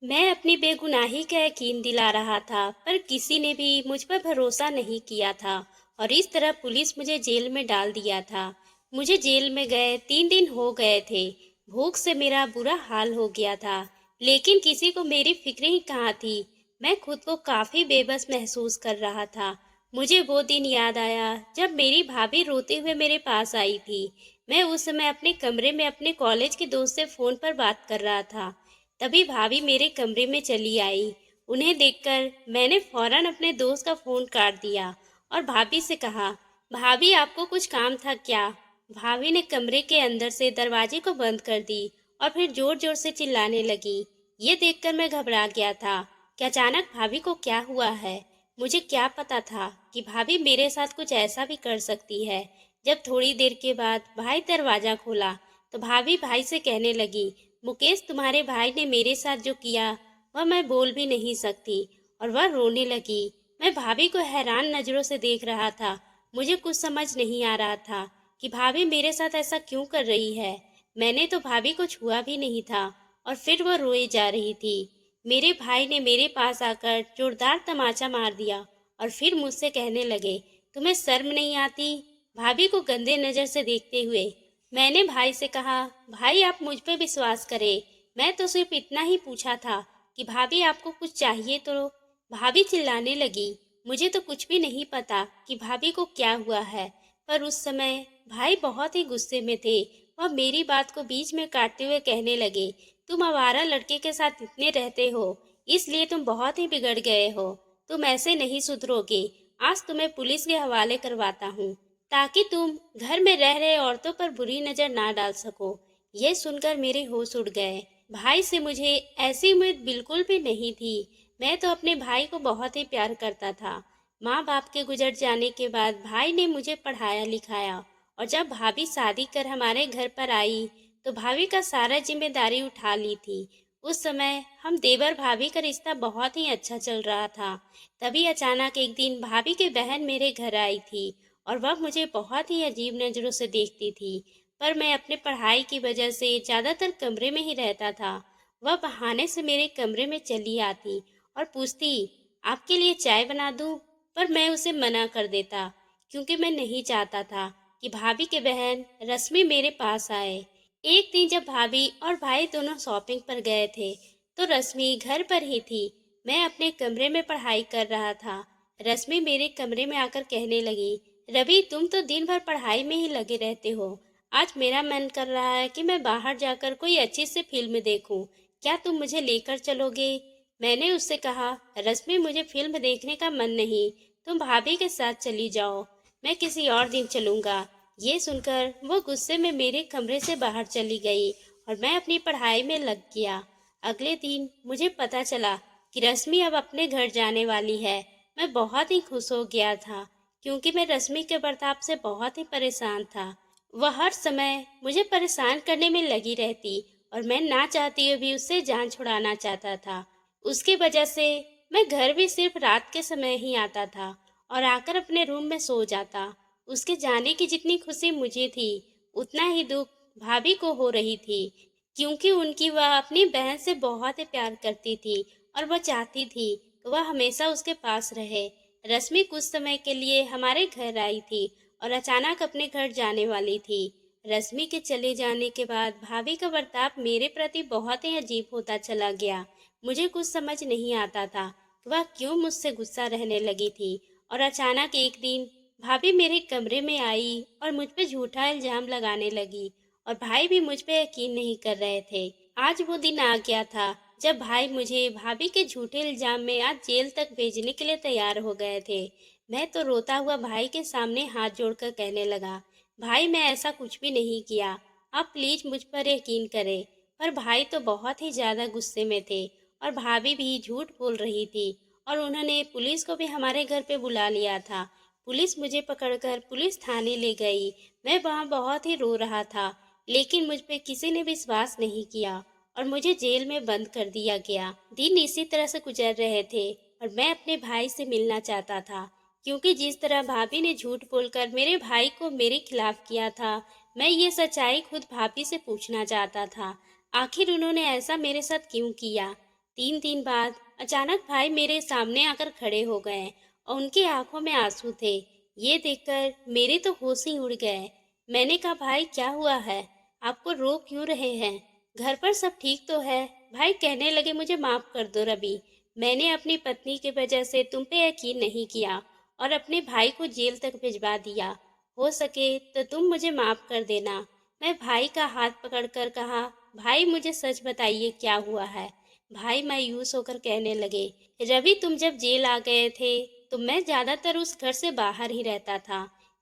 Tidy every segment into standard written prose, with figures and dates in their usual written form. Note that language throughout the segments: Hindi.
मैं अपनी बेगुनाही का यकीन दिला रहा था, पर किसी ने भी मुझ पर भरोसा नहीं किया था और इस तरह पुलिस मुझे जेल में डाल दिया था। मुझे जेल में गए 3 दिन हो गए थे। भूख से मेरा बुरा हाल हो गया था, लेकिन किसी को मेरी फिक्र ही कहाँ थी। मैं खुद को काफी बेबस महसूस कर रहा था। मुझे वो दिन याद आया जब मेरी भाभी रोते हुए मेरे पास आई थी। मैं उस समय अपने कमरे में अपने कॉलेज के दोस्त से फोन पर बात कर रहा था। तभी भाभी मेरे कमरे में चली आई। उन्हें देखकर मैंने फौरन अपने दोस्त का फोन काट दिया और भाभी से कहा, भाभी आपको कुछ काम था क्या? भाभी ने कमरे के अंदर से दरवाजे को बंद कर दी और फिर जोर जोर से चिल्लाने लगी। ये देखकर मैं घबरा गया था कि अचानक भाभी को क्या हुआ है। मुझे क्या पता था कि भाभी मेरे साथ कुछ ऐसा भी कर सकती है। जब थोड़ी देर के बाद भाई दरवाजा खोला तो भाभी भाई से कहने लगी, मुकेश तुम्हारे भाई ने मेरे साथ जो किया वह मैं बोल भी नहीं सकती। और वह रोने लगी। मैं भाभी को हैरान नजरों से देख रहा था। मुझे कुछ समझ नहीं आ रहा था कि भाभी मेरे साथ ऐसा क्यों कर रही है। मैंने तो भाभी को छुआ भी नहीं था और फिर वह रोए जा रही थी। मेरे भाई ने मेरे पास आकर जोरदार तमाचा मार दिया और फिर मुझसे कहने लगे, तुम्हें शर्म नहीं आती? भाभी को गंदे नजर से देखते हुए मैंने भाई से कहा, भाई आप मुझ पे विश्वास करें, मैं तो सिर्फ इतना ही पूछा था कि भाभी आपको कुछ चाहिए तो। भाभी चिल्लाने लगी, मुझे तो कुछ भी नहीं पता कि भाभी को क्या हुआ है। पर उस समय भाई बहुत ही गुस्से में थे। वह मेरी बात को बीच में काटते हुए कहने लगे, तुम आवारा लड़के के साथ इतने रहते हो, इसलिए तुम बहुत ही बिगड़ गए हो। तुम ऐसे नहीं सुधरोगे। आज तुम्हें पुलिस के हवाले करवाता हूँ ताकि तुम घर में रह रहे औरतों पर बुरी नजर ना डाल सको। यह सुनकर मेरे होश उड़ गए। भाई से मुझे ऐसी उम्मीद बिल्कुल भी नहीं थी। मैं तो अपने भाई को बहुत ही प्यार करता था। माँ बाप के गुजर जाने के बाद भाई ने मुझे पढ़ाया लिखाया और जब भाभी शादी कर हमारे घर पर आई तो भाभी का सारा जिम्मेदारी उठा ली थी। उस समय हम देवर भाभी का रिश्ता बहुत ही अच्छा चल रहा था। तभी अचानक एक दिन भाभी की बहन मेरे घर आई थी और वह मुझे बहुत ही अजीब नज़रों से देखती थी। पर मैं अपने पढ़ाई की वजह से ज़्यादातर कमरे में ही रहता था। वह बहाने से मेरे कमरे में चली आती और पूछती, आपके लिए चाय बना दूं? पर मैं उसे मना कर देता क्योंकि मैं नहीं चाहता था कि भाभी के बहन रश्मि मेरे पास आए। एक दिन जब भाभी और भाई दोनों शॉपिंग पर गए थे तो रश्मि घर पर ही थी। मैं अपने कमरे में पढ़ाई कर रहा था। रश्मि मेरे कमरे में आकर कहने लगी, रवि तुम तो दिन भर पढ़ाई में ही लगे रहते हो। आज मेरा मन कर रहा है कि मैं बाहर जाकर कोई अच्छी सी फिल्म देखूं। क्या तुम मुझे लेकर चलोगे? मैंने उससे कहा, रश्मि मुझे फिल्म देखने का मन नहीं, तुम भाभी के साथ चली जाओ, मैं किसी और दिन चलूंगा। ये सुनकर वो गुस्से में मेरे कमरे से बाहर चली गई और मैं अपनी पढ़ाई में लग गया। अगले दिन मुझे पता चला कि रश्मि अब अपने घर जाने वाली है। मैं बहुत ही खुश हो गया था क्योंकि मैं रश्मि के बर्ताव से बहुत ही परेशान था। वह हर समय मुझे परेशान करने में लगी रहती और मैं ना चाहती हुए भी उससे जान छुड़ाना चाहता था। उसकी वजह से मैं घर भी सिर्फ रात के समय ही आता था और आकर अपने रूम में सो जाता। उसके जाने की जितनी खुशी मुझे थी उतना ही दुख भाभी को हो रही थी, क्योंकि उनकी वह अपनी बहन से बहुत ही प्यार करती थी और वह चाहती थी कि वह हमेशा उसके पास रहे। रश्मि कुछ समय के लिए हमारे घर आई थी और अचानक अपने घर जाने वाली थी। रश्मि के चले जाने के बाद भाभी का बर्ताव मेरे प्रति बहुत ही अजीब होता चला गया। मुझे कुछ समझ नहीं आता था कि वह क्यों मुझसे गुस्सा रहने लगी थी। और अचानक एक दिन भाभी मेरे कमरे में आई और मुझ पे झूठा इल्जाम लगाने लगी और भाई भी मुझ पे यकीन नहीं कर रहे थे। आज वो दिन आ गया था जब भाई मुझे भाभी के झूठे इल्जाम में आज जेल तक भेजने के लिए तैयार हो गए थे। मैं तो रोता हुआ भाई के सामने हाथ जोड़कर कहने लगा, भाई मैं ऐसा कुछ भी नहीं किया, आप प्लीज मुझ पर यकीन करें। पर भाई तो बहुत ही ज्यादा गुस्से में थे और भाभी भी झूठ बोल रही थी और उन्होंने पुलिस को भी हमारे घर पे बुला लिया था। पुलिस मुझे पकड़कर पुलिस थाने ले गई। मैं वहाँ बहुत ही रो रहा था, लेकिन मुझ पे किसी ने विश्वास नहीं किया और मुझे जेल में बंद कर दिया गया। दिन इसी तरह से गुजर रहे थे और मैं अपने भाई से मिलना चाहता था, क्योंकि जिस तरह भाभी ने झूठ बोलकर मेरे भाई को मेरे खिलाफ किया था, मैं ये सच्चाई खुद भाभी से पूछना चाहता था। आखिर उन्होंने ऐसा मेरे साथ क्यों किया? 3 दिन बाद अचानक भाई मेरे सामने आकर खड़े हो गए और उनकी आंखों में आंसू थे। ये देखकर मेरे तो होश ही उड़ गए। मैंने कहा, भाई क्या हुआ है? आपको रो क्यों रहे हैं? घर पर सब ठीक तो है? भाई कहने लगे, मुझे माफ कर दो रवि। मैंने अपनी पत्नी की वजह से तुम पे यकीन नहीं किया और अपने भाई को जेल तक भिजवा दिया। हो सके तो तुम मुझे माफ कर देना। मैं भाई का हाथ पकड़कर कहा, भाई मुझे सच बताइए क्या हुआ है? भाई मायूस होकर कहने लगे, रवि तुम जब जेल आ गए थे तो मैं ज्यादातर उस घर से बाहर ही रहता था।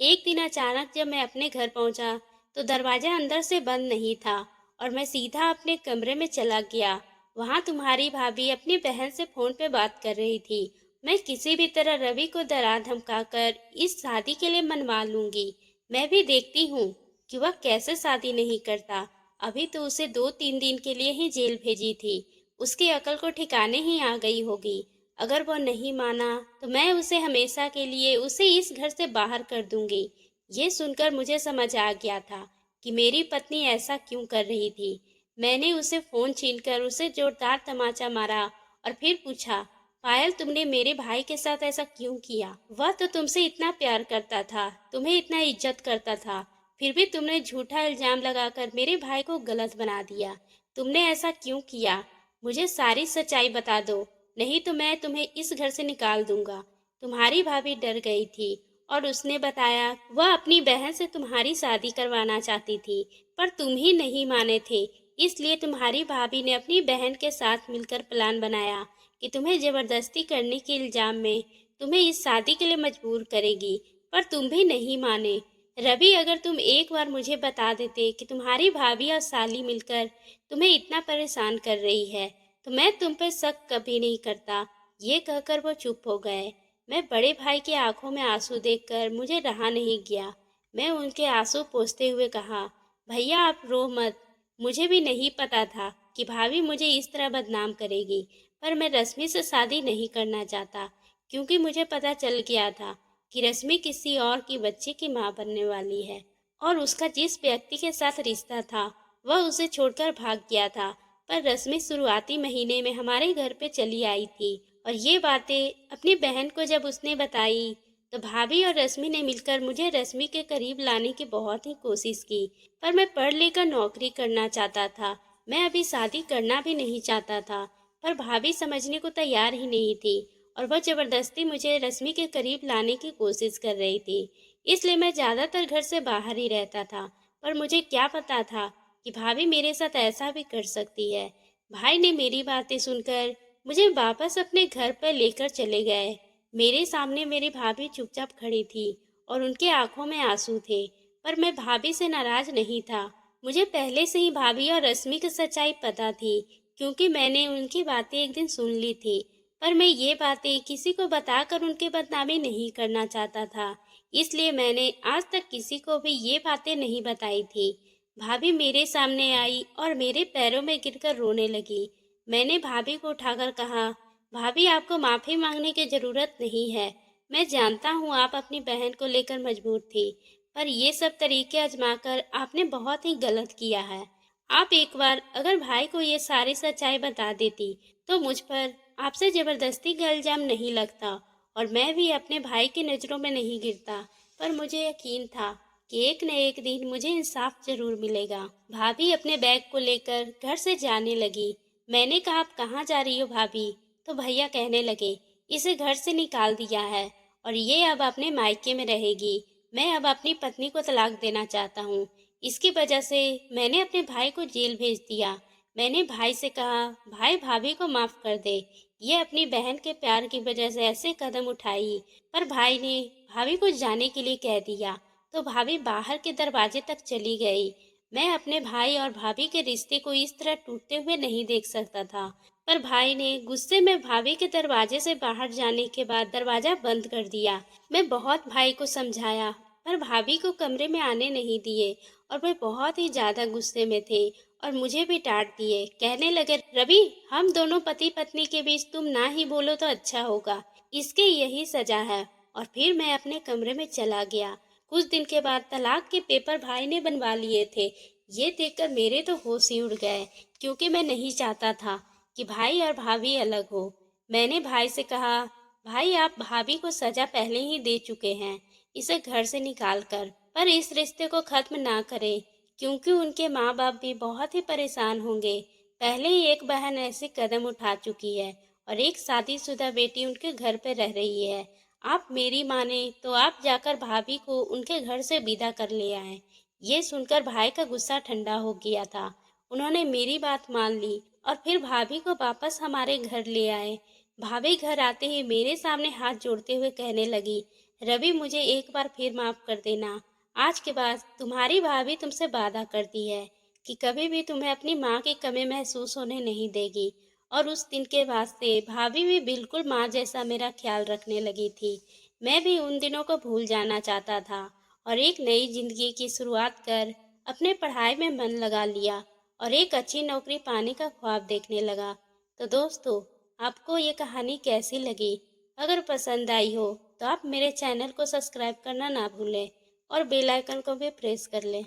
एक दिन अचानक जब मैं अपने घर पहुंचा तो दरवाजा अंदर से बंद नहीं था और मैं सीधा अपने कमरे में चला गया। वहां तुम्हारी भाभी अपनी बहन से फोन पे बात कर रही थी। मैं किसी भी तरह रवि को डरा धमकाकर इस शादी के लिए मनवा लूंगी। मैं भी देखती हूँ कि वह कैसे शादी नहीं करता। अभी तो उसे 2-3 दिन के लिए ही जेल भेजी थी। उसकी अकल को ठिकाने ही आ गई होगी। अगर वह नहीं माना तो मैं उसे हमेशा के लिए उसे इस घर से बाहर कर दूंगी। ये सुनकर मुझे समझ आ गया था कि मेरी पत्नी ऐसा क्यों कर रही थी। मैंने उसे फोन छीनकर उसे जोरदार तमाचा मारा और फिर पूछा, पायल तुमने मेरे भाई के साथ ऐसा क्यों किया? वह तो तुमसे इतना प्यार करता था, तुम्हें इतना इज्जत करता था, फिर भी तुमने झूठा इल्जाम लगाकर मेरे भाई को गलत बना दिया। तुमने ऐसा क्यों किया? मुझे सारी सच्चाई बता दो, नहीं तो मैं तुम्हें इस घर से निकाल दूंगा। तुम्हारी भाभी डर गई थी और उसने बताया वह अपनी बहन से तुम्हारी शादी करवाना चाहती थी, पर तुम ही नहीं माने थे। इसलिए तुम्हारी भाभी ने अपनी बहन के साथ मिलकर प्लान बनाया कि तुम्हें जबरदस्ती करने के इल्जाम में तुम्हें इस शादी के लिए मजबूर करेगी, पर तुम भी नहीं माने। रवि, अगर तुम एक बार मुझे बता देते कि तुम्हारी भाभी और साली मिलकर तुम्हें इतना परेशान कर रही है तो मैं तुम पर शक कभी नहीं करता। ये कहकर वो चुप हो गए। मैं बड़े भाई की आंखों में आंसू देखकर मुझे रहा नहीं गया। मैं उनके आंसू पोंछते हुए कहा, भैया आप रो मत। मुझे भी नहीं पता था कि भाभी मुझे इस तरह बदनाम करेगी, पर मैं रश्मि से शादी नहीं करना चाहता क्योंकि मुझे पता चल गया था कि रश्मि किसी और की बच्चे की मां बनने वाली है और उसका जिस व्यक्ति के साथ रिश्ता था वह उसे छोड़कर भाग गया था। पर रश्मि शुरुआती महीने में हमारे घर पे चली आई थी और ये बातें अपनी बहन को जब उसने बताई तो भाभी और रश्मि ने मिलकर मुझे रश्मि के करीब लाने की बहुत ही कोशिश की। पर मैं पढ़ लिखकर नौकरी करना चाहता था, मैं अभी शादी करना भी नहीं चाहता था, पर भाभी समझने को तैयार ही नहीं थी और वह जबरदस्ती मुझे रश्मि के करीब लाने की कोशिश कर रही थी। इसलिए मैं ज्यादातर घर से बाहर ही रहता था। पर मुझे क्या पता था कि भाभी मेरे साथ ऐसा भी कर सकती है। भाई ने मेरी बातें सुनकर मुझे वापस अपने घर पर लेकर चले गए। मेरे सामने मेरी भाभी चुपचाप खड़ी थी और उनके आंखों में आंसू थे, पर मैं भाभी से नाराज नहीं था। मुझे पहले से ही भाभी और रश्मि की सच्चाई पता थी क्योंकि मैंने उनकी बातें एक दिन सुन ली थी। पर मैं ये बातें किसी को बताकर उनकी बदनामी नहीं करना चाहता था, इसलिए मैंने आज तक किसी को भी ये बातें नहीं बताई थी। भाभी मेरे सामने आई और मेरे पैरों में गिरकर रोने लगी। मैंने भाभी को उठाकर कहा, भाभी आपको माफ़ी मांगने की ज़रूरत नहीं है। मैं जानता हूँ आप अपनी बहन को लेकर मजबूर थी, पर ये सब तरीके आजमाकर आपने बहुत ही गलत किया है। आप एक बार अगर भाई को ये सारी सच्चाई बता देती तो मुझ पर आपसे जबरदस्ती का इल्जाम नहीं लगता और मैं भी अपने भाई की नज़रों में नहीं गिरता। पर मुझे यकीन था कि एक न एक दिन मुझे इंसाफ जरूर मिलेगा। भाभी अपने बैग को लेकर घर से जाने लगी। मैंने कहा, आप कहाँ जा रही हो भाभी? तो भैया कहने लगे, इसे घर से निकाल दिया है और ये अब अपने मायके में रहेगी। मैं अब अपनी पत्नी को तलाक देना चाहता हूँ। इसकी वजह से मैंने अपने भाई को जेल भेज दिया। मैंने भाई से कहा, भाई भाभी को माफ कर दे, ये अपनी बहन के प्यार की वजह से ऐसे कदम उठाई। पर भाई ने भाभी को जाने के लिए कह दिया तो भाभी बाहर के दरवाजे तक चली गई। मैं अपने भाई और भाभी के रिश्ते को इस तरह टूटते हुए नहीं देख सकता था। पर भाई ने गुस्से में भाभी के दरवाजे से बाहर जाने के बाद दरवाजा बंद कर दिया। मैं बहुत भाई को समझाया पर भाभी को कमरे में आने नहीं दिए और वे बहुत ही ज्यादा गुस्से में थे और मुझे भी डांट दिए। कहने लगे, रवि हम दोनों पति पत्नी के बीच तुम ना ही बोलो तो अच्छा होगा, इसके यही सजा है। और फिर मैं अपने कमरे में चला गया। कुछ दिन के बाद तलाक के पेपर भाई ने बनवा लिए थे। ये देखकर मेरे तो होश ही उड़ गए क्योंकि मैं नहीं चाहता था कि भाई और भाभी अलग हो। मैंने भाई से कहा, भाई आप भाभी को सजा पहले ही दे चुके हैं, इसे घर से निकाल कर, पर इस रिश्ते को खत्म ना करें, क्योंकि उनके माँ बाप भी बहुत ही परेशान होंगे। पहले ही एक बहन ऐसे कदम उठा चुकी है और एक शादीशुदा बेटी उनके घर पे रह रही है। आप मेरी माने तो आप जाकर भाभी को उनके घर से विदा कर ले आए। ये सुनकर भाई का गुस्सा ठंडा हो गया था। उन्होंने मेरी बात मान ली और फिर भाभी को वापस हमारे घर ले आए। भाभी घर आते ही मेरे सामने हाथ जोड़ते हुए कहने लगी, रवि मुझे एक बार फिर माफ कर देना। आज के बाद तुम्हारी भाभी तुमसे वादा करती है कि कभी भी तुम्हें अपनी माँ की कमी महसूस होने नहीं देगी। और उस दिन के बाद से भाभी भी बिल्कुल माँ जैसा मेरा ख्याल रखने लगी थी। मैं भी उन दिनों को भूल जाना चाहता था और एक नई जिंदगी की शुरुआत कर अपने पढ़ाई में मन लगा लिया और एक अच्छी नौकरी पाने का ख्वाब देखने लगा। तो दोस्तों, आपको ये कहानी कैसी लगी? अगर पसंद आई हो तो आप मेरे चैनल को सब्सक्राइब करना ना भूलें और बेल आइकन को भी प्रेस कर लें।